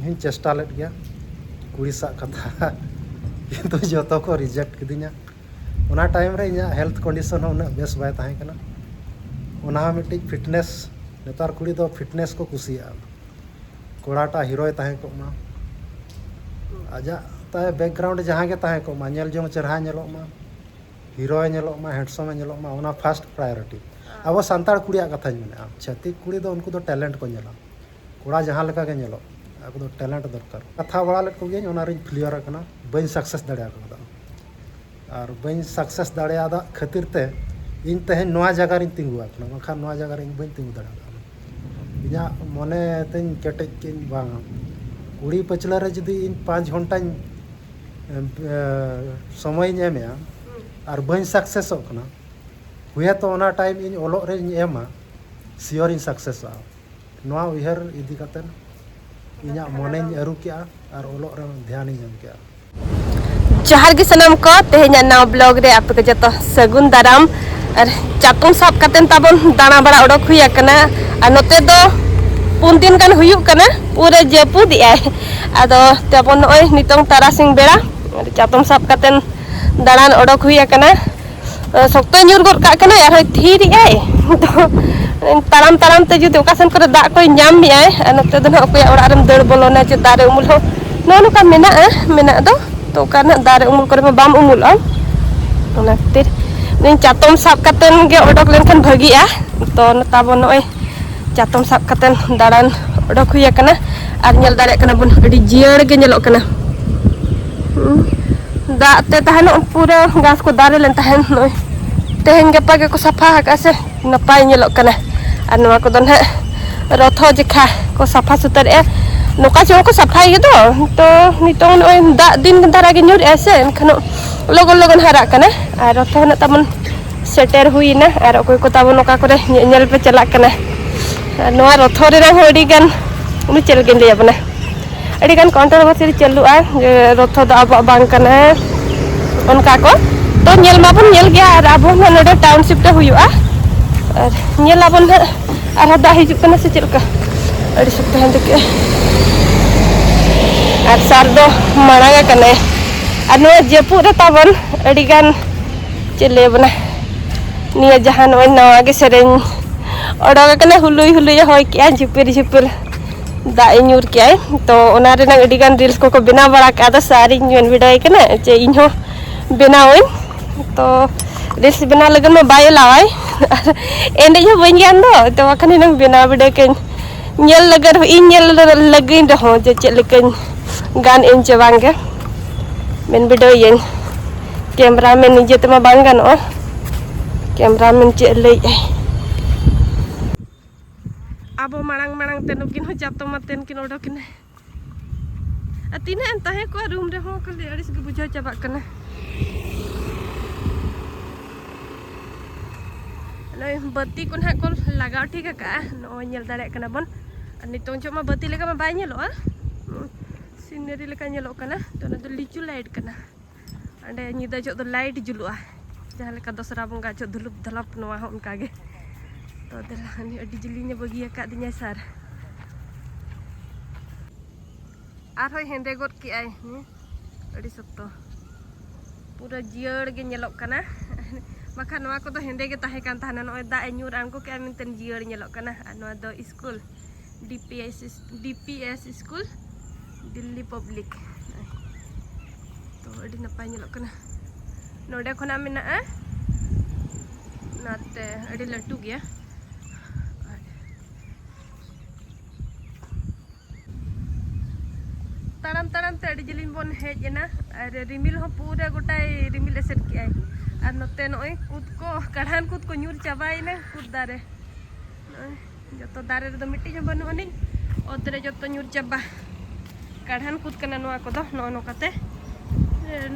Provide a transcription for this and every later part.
ᱤᱧ ᱪᱮᱥᱴᱟ ᱞᱮᱫ ᱜᱮᱭᱟ ᱠᱩᱲᱤ ᱥᱟᱜ ᱠᱟᱛᱷᱟ ᱠᱤᱱᱛᱩ ᱡᱚᱛᱚ ᱠᱚ ᱨᱤᱡᱮक्ᱴ ᱠᱤᱫᱤᱧᱟ ᱚᱱᱟ ᱴᱟइम ᱨᱮ ᱤᱧᱟᱹᱜ हेल्थ कंडीशन ᱦᱚᱸ उन्ना बेस बाय ताहें कना ओना मिट्टी फिटनेस नेतार कुड़ी दो फिटनेस को कुसिया कोड़ाटा हीरोय ताहें को मा आजा ताए बैकग्राउंड जहां के ताहें को मा नेल जोंग चरहा नेलो मा हीरोय नेलो मा हैंडसम नेलो मा ओना फर्स्ट प्रायोरिटी अब सांतार कुड़िया कथा मेना छाती कुड़ी दो उनको दो टैलेंट को नेला कोड़ा जहां लका के नेलो अब दो टैलेंट दरकार कथा बड़ा लेट को गे ओना रिन क्लियर करना बइन सक्सेस दड़िया को और बइन सक्सेस दड़िया दा खातिर ते इन तहे नवा जगह रिन तिंगुआ कना बखा नवा जगह रिन बइन तिंगु दड़िया इना मने तेन केटेज के बांग कुड़ी पचला रे जदी इन 5 घंटा समय एमेया और बइन सक्सेस कना हुए तो ओना टाइम इन ओलो रे एमा सियोर इन सक्सेस नवा उहर इदी कतन इना मने अरु किया और ओलो रे ध्यान एम किया जहार के सनम को तेहना नाव ब्लॉग रे आप के जतो सगुन दाराम और चातुम साब कतेन ताबन दाना बड़ा उडक हुई कना और नोते दो 3 दिन कान हुयुक कना पूरे जपुद आय आदो तबन ओय नितों तारासिंग बेड़ा चातुम साब कतेन दानान उडक हुई कना सख्त ᱧᱩᱨ गद का कना और थीर आय तो ताराम ताराम ते जुदि ओकासन करे दा कोई ᱧᱟᱢ मियाय और नोते दो ओकया ओड़ा रेम दड़ बोलोना जे दारे उमुल हो नोनका मेना दो तो करना दारे उमुल करे में बाम उमुल ओना खातिर नी चातम साब कतेन गे ओडक लेनखान भागिया तो ताबो नय चातम साब कतेन दाड़ान ओडक हुई कना आर नेल दाड़े कना बन अडी जियड़ गे नेलो कना दा ते तहन पूरा घास को दारे लेन तहन नय तेहन गपा के को सफा हका से नपाय नेलो कना आर नवा को दन है रथो जेखा को सफा सुतर ए नोका चो को सफाई दो तो नितों नय दा दिन दारा गे न्यूर ऐसे एनखानो लगन लगन हरा कना और रथ हना तमन सेटर हुईना और अकोय को ताबो नोका करे नेल पे चला कना नोआ रथ रे हो अडी गान उनी चल गे लिया बना अडी गान कंट्रोवर्सी चलुआ रथ द अब बांग कना उनका को तो नेल माबन नेल गया और अब नोडे टाउनशिप ते हुयुआ और नेल आबन और दा हिजु कना से चलका अडी सप्ताह हंदे के और सार दो मांगा कने और नो जपुर ताबन अडी गान चले बना निया जहां नो नवा गे सेरेन ओडोग कने हुलुई हुलुई होय के झिपिर झिपिर दा न्यूर के तो ओना रे अडी गान रील्स को बना बड़ा का द सारी ᱧᱮᱞ ᱵᱤᱰᱟᱹᱭ कने जे इहो बनावई तो रील्स बना लगन में बाय लावाई एंडे जो बन गयान दो तो वखन नंग बना बिडे के ᱧᱮल लगन इन ᱧᱮल लगइन रहो जे चे लेकिन गान इन चे बांगे मेन बिडोयन कैमरामैन निजे तमा बांग गानो कैमरामैन चे लई अब मांग मांग ते नुकिन हो जातो मतेन किन ओडकिन अतिना ताहे को रूम रे हो कले अड़िस के बुझा चाबा कना नय बत्ती को ना को लगाव ठीक का नो नेल दाड़े कना बन नितों जो मा बत्ती लेका मा बाय नेलोआ सीनरी लेका नेलो कना तो ना लिचू लाइट कना अंडे निदा जो दो लाइट जुलुआ जहां लेका दसरा बंगा जो धुलुप धलप नवा हो उनका गे तो दलानी अडी जलिने बगिया का दिnya सार आर होय हेंदे गोद के आय अडी सत्तो पूरा जियड़ गे नेलो कना बखा नवा को तो हेंदे गे ताहे कान ताना नय दा न्यूर आंको के मिनतन जियड़ नेलो कना नवा दो school DPS school Delhi public तो अडी नपाय नेलो कना नोडे खना मेना नाते अडी लट्टू गया ताराम ताराम ते अडी जलिन बन हेजना और रिमिल हो पूरा गोटाय रिमिल एसेट के आय और नते नय कूद को कढ़ान कूद को न्यूर चाबायना कूद दारे जतो दारे रे दो मिट्टी जो बनु अनि ओतरे जतो न्यूर चाबा कढ़ान कूद कना नोआ को दो नो नो कते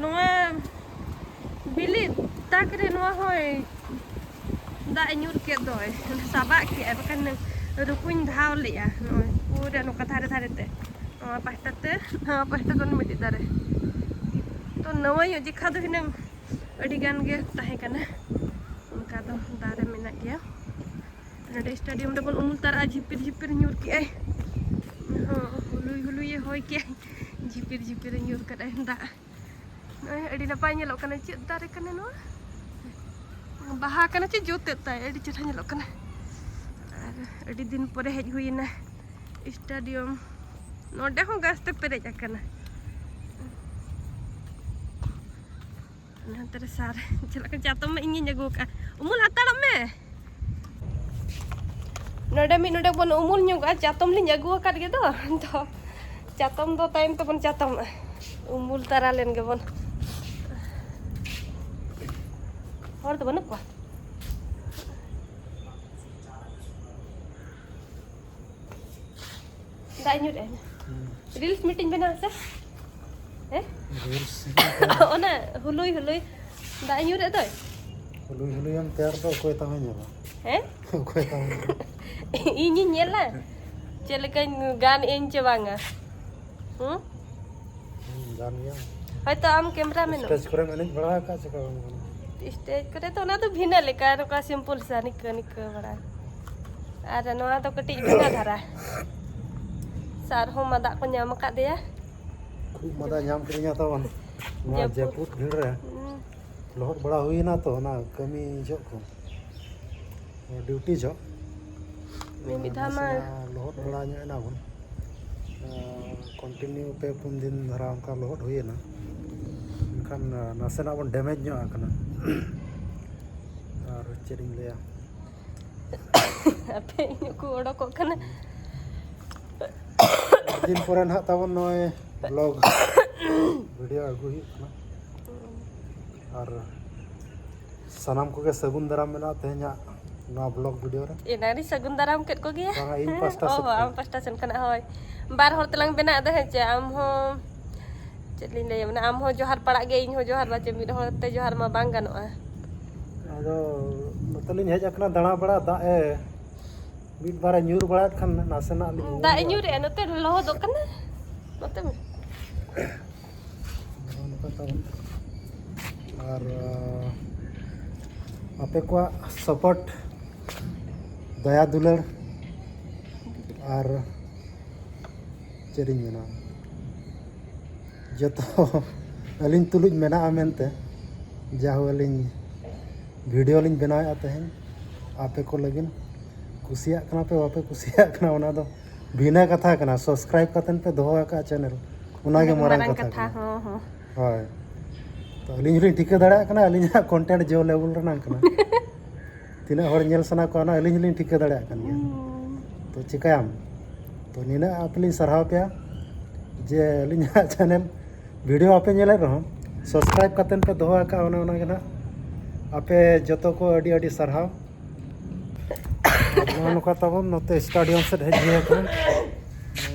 नोआ बिली ताक रे नोआ होय दा न्यूर के दोय साबा के बकन रुकुन धाव लिया नोय पूरा नो कथा रे धारे ते नोआ पास्ता कोन मिट्टी दारे तो नवा यो जिखा दो हिनंग अडी गान गे ताहे कना उनका दो दारे मेना गया नडे स्टेडियम डबल उमुल तार झिपिर झिपिर न्यूर के आय हुलुई हुलुई हुई होय के झिपिर झिपिर nyur kada दा adi napa nyelok kana cik dare kana no baha kana cik jote tai adi cerah nyelok kana adi din pore hej huina stadium node ho gas te perej akana nah terus sar celak catom ingin jago ka umul hataram me node mi node bon umul nyuga catom lin jago kat gitu to catom do time to bon catom umul taralen ge bon और तो बनो को दाइन्यू रे reels meeting बना से reels ओना हुलुई हुलुई दाइन्यू रे दय हुलुई हम तैयार तो कोई तमे नेला कोई तमे इᱧ ñela चेलकाñ गान इन चे बांगा गान गया हयतो आम कैमरामैन स्टेज करे मैंने बड़ा का चका स्टेज करे तो ना तो भिना लेका का सिंपल सा निक निक बड़ा आर नोआ तो कटी भिना धारा सार हो मदा को ᱧᱟᱢ कादेया खूब मदा ᱧᱟᱢ करिया तो नोआ जयपुर भीड़ रे लोहट बड़ा हुई ना तो ना कमी जो को ड्यूटी जो मिमिधा मा लोहट बड़ा ᱧ ना बन कंटिन्यू पे 3 दिन धरा उनका लोहट हुई ना इनखान नासेना बन डैमेज ᱧᱚᱜ आकना और चेरिंग लिया अपे को ओडको कना दिन पर ना तबन नय ब्लॉग वीडियो अगु ही ना और सनाम को के सगुन दराम में ना तेहना ना ब्लॉग वीडियो रे एनारी सगुन दराम केट को गया हां इन पास्ता से आम पास्ता सन कना होय बार हर तलंग बेना दे हे आम हो चलिन ले ना आम हो जोहार पड़ा गे इन हो जोहार बाचे मिड हो ते जोहार मा बांग गानो आदो मतलिन हेज अकना दाणा बड़ा दा ए मिड बार न्यूर बड़ा खान नासेना दा न्यूर ए नते लोह दो कना नते में और आपे को सपोर्ट दया दुलर और चेरिंग ना जतो अलिन तुलुज मेना मेनते जाहो अलिन वीडियो लिन बनाया तहन आपे को लगिन कुसिया कना पे वापे कुसिया कना ओना दो बिना कथा कना सब्सक्राइब कतन पे दोहा का चैनल उना के मरंग कथा हां हां हाय तो अलिन रे टिका दड़ा कना अलिन कंटेंट जो लेवल रना कना तिना हर नेल सना को ना अलिन लिन टिका दड़ा कना तो चिकायाम तो निना अपनी सराह पे जे अलिन चैनल वीडियो आपे नेले रहो सब्सक्राइब कतन पे दोहा का ओना के ना आपे जतो को अडी अडी सराह नोका तबन नते स्टेडियम से हेज गया कना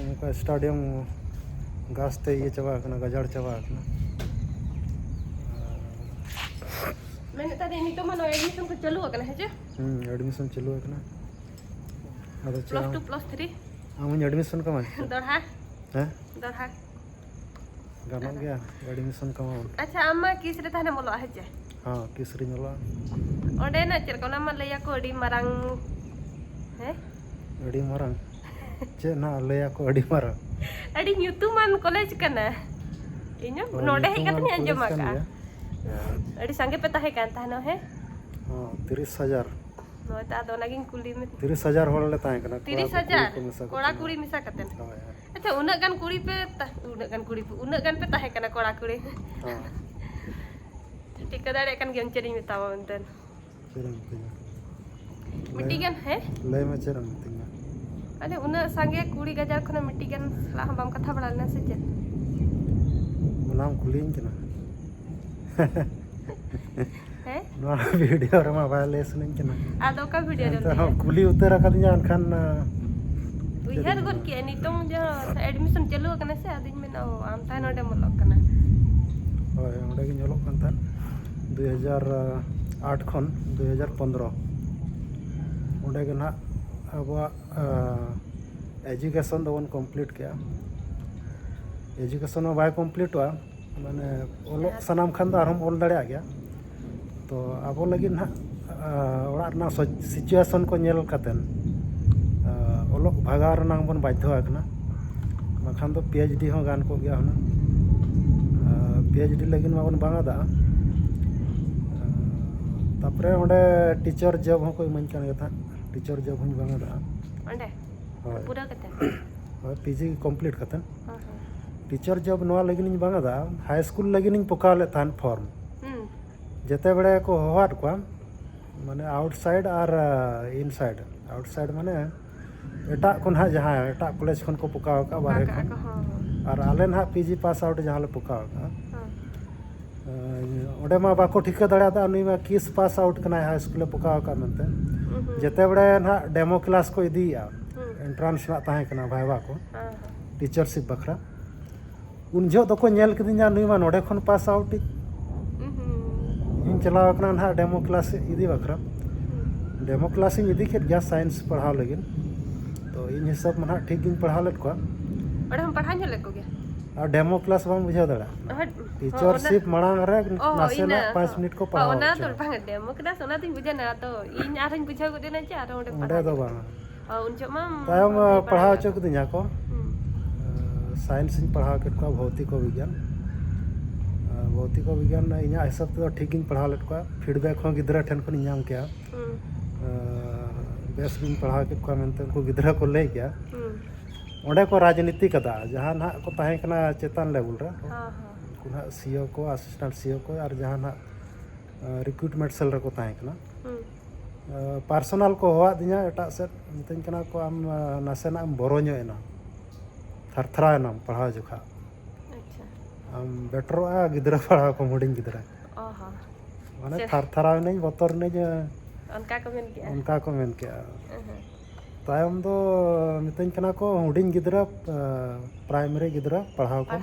नोका स्टेडियम गास्ते ये चबा कना गजड़ चबा कना मैंने तदे नी तो मनो एडमिशन को चालू कना है जे एडमिशन चालू है कना अरे प्लस 2 प्लस 3 हम एडमिशन कमा दरहा हैं दरहा गाना गया एडमिशन कमा अच्छा अम्मा किस रे थाने मोलो है जे हां किसरी नला ओडे ना चेर कोना मा लया को अडी मारंग है अडी मारंग चे ना लया को अडी मारंग अडी न्यूतुमान कॉलेज कना इनो नोडे हे कतनी अंजमा का अडी संगे पे ताहे कान तानो है हां 30000 नो ता दो लागिन कुली में 30000 होल ले ताहे कना 30000 कोड़ा कुड़ी मिसा कतन अच्छा उना गान कुड़ी पे उना गान पे ताहे कना कोड़ा कुड़ी हां टिका दाड़े कन गेम चेरिंग मेतावा अंतन चेरंग मिट्टी गन है ले में चेरंग तिंगा अरे उना संगे कुड़ी गजार खना मिट्टी गन ला हम बाम कथा बड़ा ना से जे नाम कुलिंग कना है ना वीडियो रे मा वायलेशन कना आदो का वीडियो रे तो कुली उतर कदिया अनखान उइहर गोन के नितों जो एडमिशन चालू कना से आदिन में ना आम ता नोडे मोलक कना होय ओडे के ñolok kan tan 2008 खन 2015 ओडे के ना अब एजुकेशन दोन कंप्लीट किया एजुकेशन बाय कंप्लीट हुआ माने ओलो सनाम खान दा हम ओल दड़े गया तो अब लगी ना ओड़ा ना सिचुएशन को नेल कतन ओलो भागा रना बन बाध्य आकना bangkhan do PhD ho gan ko gya hona PhD lagin ma bon banga da tapre onde teacher job ho ko imain kan ga teacher job hun banga da onde pura kate PG complete katan teacher job no lagin in banga da high school lagin in pokaw le tan form jete bade ko hoat ko mane outside or inside outside mane eta kon ha jaha eta college kon ko pokaw ka bare kon और आले ना PG pass out जहाँ ले पुकाव का ओडे मा बाको ठिका दड़ा था उन्हीं में किस पास आउट करना है हाई स्कूल पुकाव का मनते जते बड़े ना डेमो क्लास को इदी या एंट्रेंस ना ताहे करना भाईवा को टीचरशिप बखरा उन जो तो को नेल के दिन उन्हीं में नोडे खन पास आउट इन चलाव करना ना डेमो क्लास इदी बखरा डेमो क्लास इदी के गया साइंस पढ़ाओ लेकिन तो इन हिसाब में ना ठीक इन पढ़ा लेट को और हम पढ़ा ले को गया और डेमो क्लास बांग बुझा दड़ा टीचरशिप मांग रे नासे ना 5 मिनट को पढ़ाओ ओना तो भांग डेमो क्लास ओना दिन बुझा ना तो इन आरन बुझा को देना चा और ओंडे ओंडे दो बांग उन जो मा तायम पढ़ाओ चक दिया को साइंस इन पढ़ा के को भौतिक विज्ञान इना हिसाब तो ठीक इन पढ़ा लेट को फीडबैक हो गिदरा ठन को नियाम क्या बेस इन पढ़ा के को मेनते को गिदरा को ले गया ओंडे को राजनीति कदा जहाँ ना को ताहे कना चेतन लेवल रे कुना सीओ को असिस्टेंट सीओ को और जहाँ ना रिक्रूटमेंट सेल रे को ताहे कना पर्सनल को होआ दिया एटा से मितन कना को आम नासे ना बोरोño एना थरथरा एना पढ़ा जोखा अच्छा आम बेटर आ गिदरा पढ़ा को मुडिन गिदरा माने थरथरा नहीं बतर नहीं उनका को मेन के तायम दो मितन कना को हुडिंग गिदरा प्राइमरी गिदरा पढ़ाओ को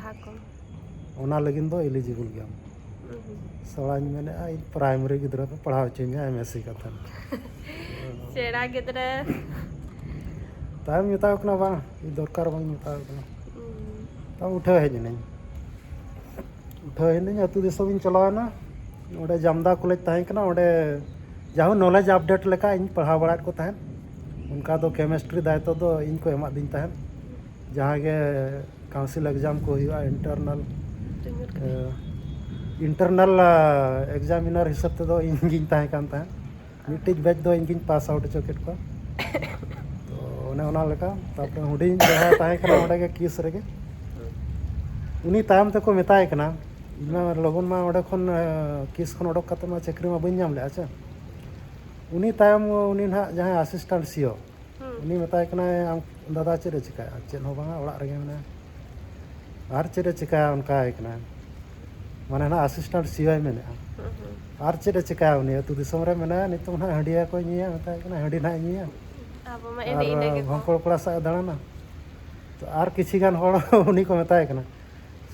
ओना लगिन दो एलिजिबल गया सवाल मैंने आई प्राइमरी गिदरा पे पढ़ाओ चाहिए एमएससी का था सेड़ा गिदरा तायम मिताओ कना बा ई दरकार बा मिताओ कना ता उठे है नहीं अतु दिसो बिन चलाव ना ओडे जामदा कॉलेज ताहे कना ओडे जाहु नॉलेज अपडेट लेका इन पढ़ा बड़ा को ताहे उनका तो केमिस्ट्री दायित्व तो इनको एमा दिन ताहे जहाँ के काउंसिल एग्जाम को हुआ इंटरनल एग्जामिनर हिसाब ते दो इंगिन ताहे कान ताहे मिटिज बैच दो इंगिन पास आउट चोकेट को तो ओने ओना लेका तापर हुडिन जहाँ ताहे कना ओडे के किस रेगे उनी तायम ते को मेताय कना इमा लगन मा ओडे खन किस खन ओडक कते मा चक्री मा बन जाम ले अच्छा उनी तायम उनी ना जहाँ असिस्टेंट सीओ उनी मेताय कना दादा चेरे चिकाय चेन हो बांगा ओड़ा रेगे मने आर चेरे चिकाय उनका आइकना माने ना असिस्टेंट सीओ मेने आर चेरे चिकाय उनी तु दिसम रे मेना नितो ना हडिया को निया मेताय कना हडी ना निया अब मा एने इने के भंकोड़ कोड़ा सा दाना तो आर किछि गान होड़ उनी को मेताय कना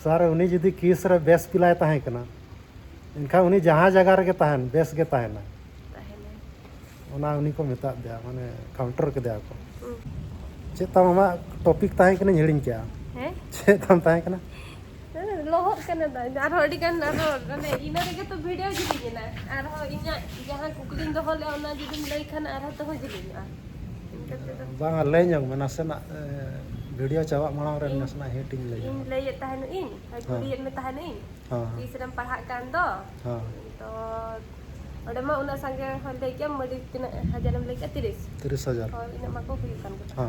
सर उनी जदी किस रे बेस पिलाय ताहे कना इनका उनी जहाँ जगह रे के ताहन बेस के ताहेना ओना उनी को मेता दिया माने काउंटर के दिया को चेता मामा टॉपिक ताहे कने हिड़िन क्या हैं चेता ताहे कना लोहर कने दा आर हडी कन ने इना रे तो वीडियो जिली ना आर हो इना जहां कुकलिंग दो होले ओना जदिम लई खन आर तो हो जिली बांग लई जंग मना सेना वीडियो चावा माना रे नसना हेटिंग लई इन लई ताहन इन गुड़ियन में ताहन इन तीसरम पढ़ा कान दो तो ओडे मा उना संगे हल दे के मडी तना हजारम लई के 30,000 और इन मा को हुई कान को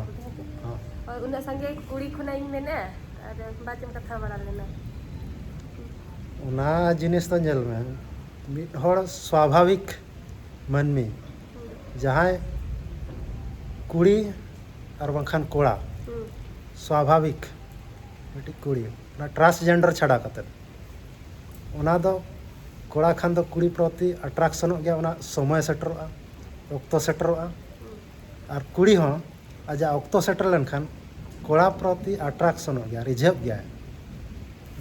और उना संगे कुड़ी खुना इन मेना और बाचम कथा बड़ा लेना उना जिनिस तो जल में मिट हड़ स्वाभाविक मन में जहाँ कुड़ी और बंखान कोड़ा स्वाभाविक मिट्टी कुड़ी ना ट्रांसजेंडर छड़ा कते ओना दो कोड़ा खान दो कुड़ी प्रति अट्रैक्शन हो गया ओना समय सेटरोआ ऑक्तो सेटरोआ और कुड़ी हो आजा ऑक्तो सेटर लेन खान कोड़ा प्रति अट्रैक्शन हो गया रिझर्व गया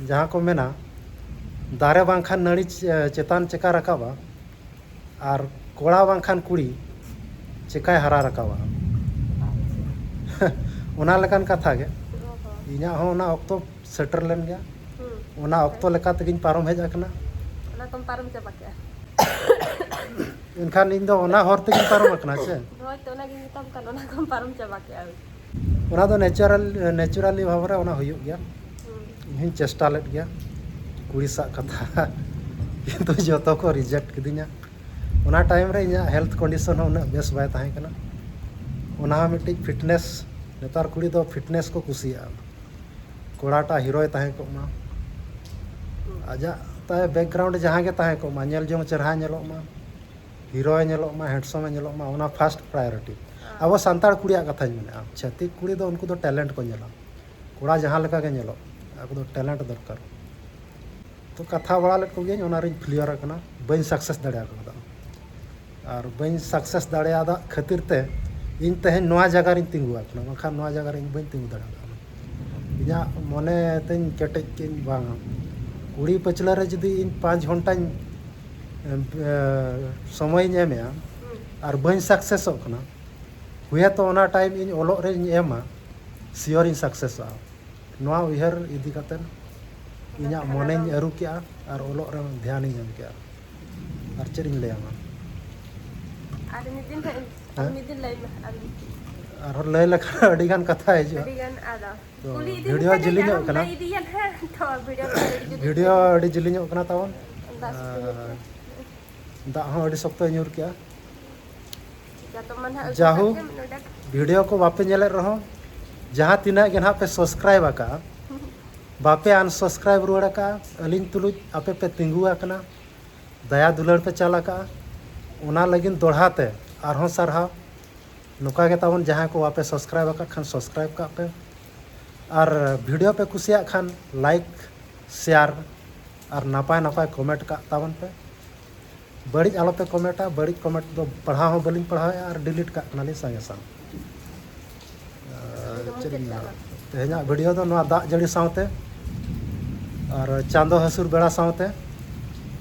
जहाँ को मेना दारे बांखान नड़ी चेतान चेका रकाबा और कोड़ा बांखान कुड़ी चेकाय हरा रकाबा ओना लेकान कथा गे इना हो ओना ऑक्तो सेटर लेन गया ओना ऑक्तो लेका तगिन पारम हेज आकना ओना कम पारम चबा के इनखान इन दो ओना हर तगिन पारम आकना छे होय तो ओना गिन तम कन ओना कम पारम चबा के ᱚᱱᱟ ᱫᱚ ᱱᱮᱪᱟᱨᱟলি ᱵᱷᱟᱵ ᱨᱮ ᱚᱱᱟ ᱦᱩᱭᱩᱜ ᱜᱮᱭᱟ ᱤᱧ ᱦᱚᱸᱧ ᱪᱮᱥᱴᱟ ᱞᱮᱫ ᱜᱮᱭᱟ ᱠᱩᱲᱤ ᱥᱟᱜ ᱠᱟᱛᱷᱟ ᱠᱤᱱᱛᱩ ᱡᱚᱛᱚ ᱠᱚ ᱨᱤᱡᱮक्ᱴ ᱠᱤᱫᱤᱧᱟ ᱚᱱᱟ ᱴᱟᱭᱤᱢ ᱨᱮ ᱤᱧᱟᱹᱜ ᱦᱮᱞᱛᱷ ᱠᱚᱱᱰᱤᱥᱚᱱ ᱦᱚᱸ ᱩᱱᱟᱹᱜ ᱵᱮᱥ ᱵᱟᱭ ᱛᱟᱦᱮᱸ ᱠᱟᱱᱟ ᱚᱱᱟ ᱦᱚᱸ ᱢᱤᱫᱴᱤᱡ ᱯᱷᱤᱴᱱᱮᱥ ᱱᱮᱛᱟᱨ ᱠᱩᱲᱤ ᱫᱚ ᱯᱷᱤᱴᱱᱮᱥ ko kusiyaga ᱠᱚᱲᱟᱴᱟ ᱦᱤᱨᱳᱭ ᱛᱟᱦᱮᱸ ᱠᱚᱜ ᱢᱟ ᱟᱡᱟᱜ ᱛᱟᱭ ᱵᱮᱠᱜᱨᱟᱣᱩন্ড ᱡᱟᱦᱟᱸ ᱜᱮ ᱛᱟᱦᱮᱸ ᱠᱚᱜ ᱢᱟ ᱧᱮᱞ ᱡᱚᱝ ᱪᱮᱨᱦᱟ ᱧᱮᱞᱚᱜ ᱢᱟ ᱦᱤᱨᱳᱭ ᱧᱮᱞᱚᱜ ᱢᱟ ᱦᱮᱸᱰᱥᱚᱢ ᱧᱮᱞᱚᱜ ᱢᱟ ᱚᱱᱟ ᱯᱷᱟᱥᱴ ᱯᱨᱟᱭᱚᱨᱤᱴᱤ ᱟᱵᱚ ᱥᱟᱱᱛᱟᱲ ᱠᱩᱲᱤᱭᱟᱜ ᱠᱟᱛᱷᱟᱧ ᱢᱮᱱᱮᱜᱼᱟ ᱪᱷᱟᱹᱛᱤᱠ ᱠᱩᱲᱤ ᱫᱚ ᱩᱱᱠᱩ ᱫᱚ ᱴᱮᱞᱮᱱᱴ ᱠᱚ ᱧᱮᱞᱟ ᱠᱚᱲᱟ ᱡᱟᱦᱟᱸ ᱞᱮᱠᱟ ᱜᱮ ᱧᱮᱞᱚᱜ ᱟᱵᱚ ᱫᱚ ᱴᱮᱞᱮᱱᱴ ᱫᱚᱨᱠᱟর तो कथा बड़ा लेट कोगे ओनारिन क्लियर करना बन सक्सेस दाड़ा और बन सक्सेस दाड़ा खातिर ते इन तेहन नवा जगह रिन तिंगुआ बाखा नवा जगह रिन बन तिंगु दाड़ा इना मने तेन केटेज के बांग कुड़ी पचला रे जदी इन 5 घंटा समय एमे और बन सक्सेस हुए तो ओना टाइम इन ओलो रे एमा सियोर इन सक्सेस नवा उहर इदी कते इना मने अरु के और ओलो रे ध्यान इन के और चेरिन लेमा आर मिदिन और लय लखा अडी गान कथा है जो वीडियो जिलिनो कना वीडियो अडी जिलिनो कना तावन दा हो अडी सप्तो न्यूर के जाहू वीडियो को बापे नेले रहो जहां तिना के ना पे सब्सक्राइब आका बापे अनसब्सक्राइब रुआड़ का अलिन तुलुज आपे पे तिंगुआ कना दया दुलड़ पे चला का ओना लगिन दोढ़ाते आरहों सरहा नुका के तावन जहां को वापे सब्सक्राइब आका खान सब्सक्राइब का पे और वीडियो पे कुसिया खान लाइक शेयर और नापाय नापाय कमेंट का तावन पे बड़ी आलो पे कमेंटा बड़ी कमेंट दो पढ़ा हो बलिंग पढ़ा और डिलीट का नाली संगे संग तेहना वीडियो दो नवा दाग जड़ी सावते और चांदो हसुर बेड़ा सावते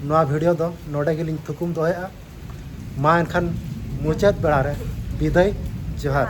नवा वीडियो दो नोडे गिलिंग थुकुम दोहेआ मा एनखान मुचाद बेड़ा रे विदाय जोहार।